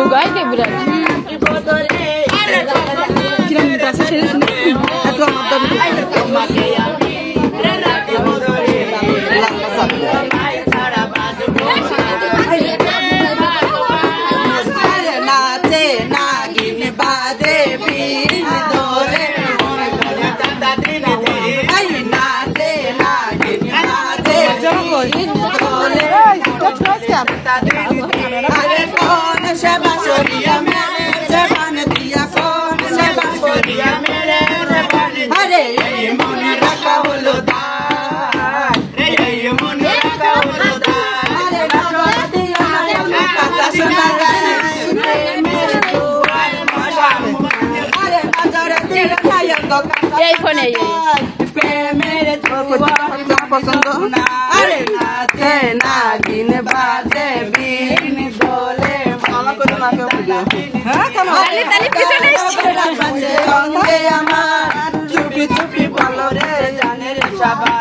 লুগাই কে বিরাট কিরম আছে সেটা এত আমাদের নাচে নাগিন বাজে বিন দোলে নাচে নাগিন বাজে বিন দোলে আরে কোন সে বাঁশরিয়া মেরে সে বান দিয়া কোন সে বাঁশরিয়া মেরে আরে এই মনে রাখা হলো দান এই মনে রাখা হলো দান আরে বাবা দিয়া না কথা শোনা আরে বাজারে দিল নায়ক এই ফোনে প্রেমের পছন্দ আরে নাচে নাগিন বাজে বিন দোলে মামা করে মাকে হ্যাঁ কেন তালি তালি পিছনে সঙ্গে আমার চুপি চুপি বলো রে জানে রে সবাই